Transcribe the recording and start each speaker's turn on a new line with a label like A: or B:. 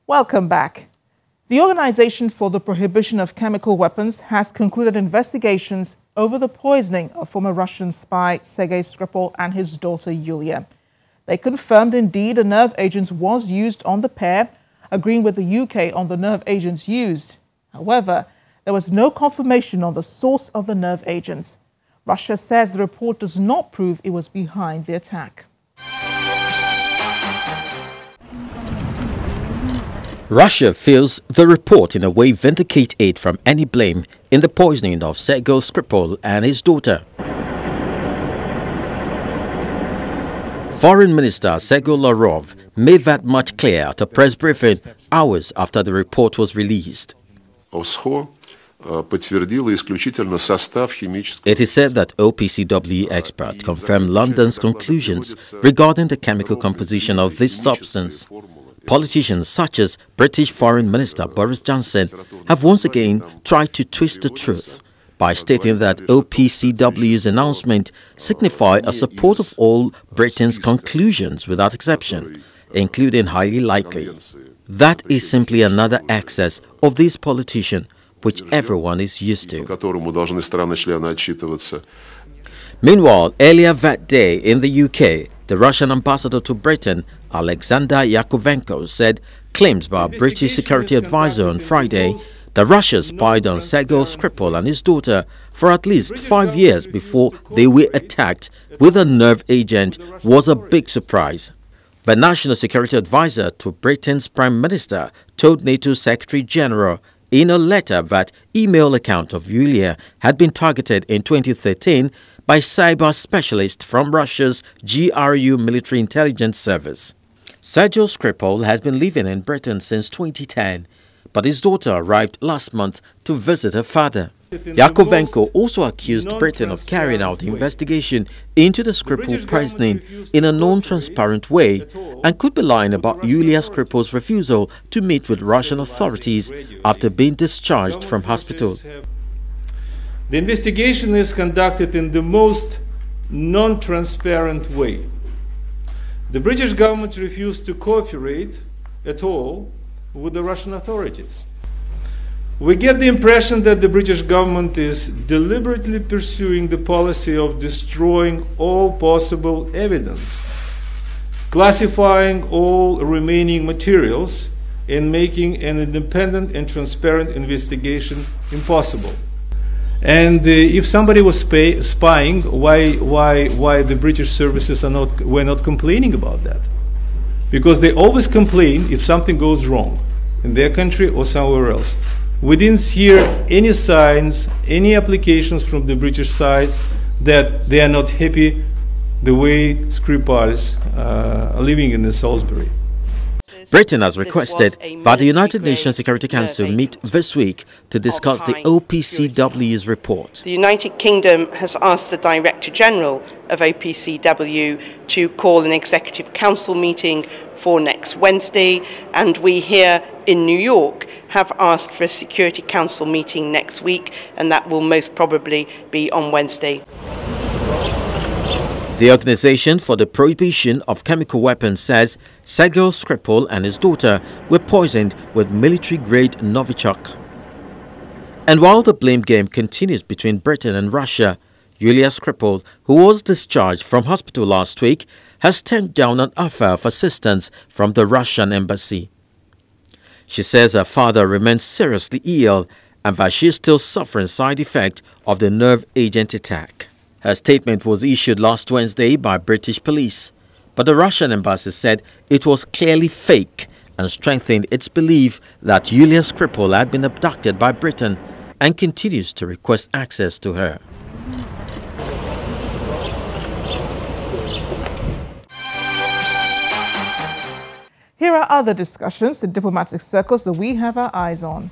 A: Welcome back. The Organization for the Prohibition of Chemical Weapons has concluded investigations over the poisoning of former Russian spy Sergei Skripal and his daughter Yulia. They confirmed indeed a nerve agent was used on the pair, agreeing with the UK on the nerve agents used. However, there was no confirmation on the source of the nerve agents. Russia says the report does not prove it was behind the attack.
B: Russia feels the report in a way vindicate it from any blame in the poisoning of Sergei Skripal and his daughter. Foreign Minister Sergei Lavrov made that much clear at a press briefing hours after the report was released. It is said that OPCW expert confirmed London's conclusions regarding the chemical composition of this substance. Politicians such as British Foreign Minister Boris Johnson have once again tried to twist the truth by stating that OPCW's announcement signified a support of all Britain's conclusions without exception, including highly likely. That is simply another excess of this politician, which everyone is used to. Meanwhile, earlier that day in the UK, the Russian ambassador to Britain, Alexander Yakovenko, said claims by a British security advisor on Friday that Russia spied on Sergei Skripal and his daughter for at least 5 years before they were attacked with a nerve agent was a big surprise. The National Security Advisor to Britain's Prime Minister told NATO Secretary General in a letter that email account of Yulia had been targeted in 2013 by cyber specialists from Russia's GRU military intelligence service. Sergei Skripal has been living in Britain since 2010, but his daughter arrived last month to visit her father. Yakovenko also accused Britain of carrying out the investigation into the Skripal poisoning in a non-transparent way and could be lying about Yulia Skripal's refusal to meet with Russian authorities after being discharged from hospital.
C: The investigation is conducted in the most non-transparent way. The British government refused to cooperate at all with the Russian authorities. We get the impression that the British government is deliberately pursuing the policy of destroying all possible evidence, classifying all remaining materials, and making an independent and transparent investigation impossible. And if somebody was spying, why the British services were not complaining about that? Because they always complain if something goes wrong in their country or somewhere else. We didn't hear any signs, any applications from the British side that they are not happy the way Skripals are living in Salisbury.
B: Britain has requested that the United Nations Security Council meet this week to discuss the OPCW's report.
D: The United Kingdom has asked the Director General of OPCW to call an Executive Council meeting for next Wednesday, and we here in New York have asked for a Security Council meeting next week, and that will most probably be on Wednesday.
B: The Organization for the Prohibition of Chemical Weapons says Sergei Skripal and his daughter were poisoned with military-grade Novichok. And while the blame game continues between Britain and Russia, Yulia Skripal, who was discharged from hospital last week, has turned down an offer of assistance from the Russian embassy. She says her father remains seriously ill and that she is still suffering side effects of the nerve agent attack. Her statement was issued last Wednesday by British police, but the Russian embassy said it was clearly fake and strengthened its belief that Yulia Skripal had been abducted by Britain and continues to request access to her.
A: Here are other discussions in diplomatic circles that we have our eyes on.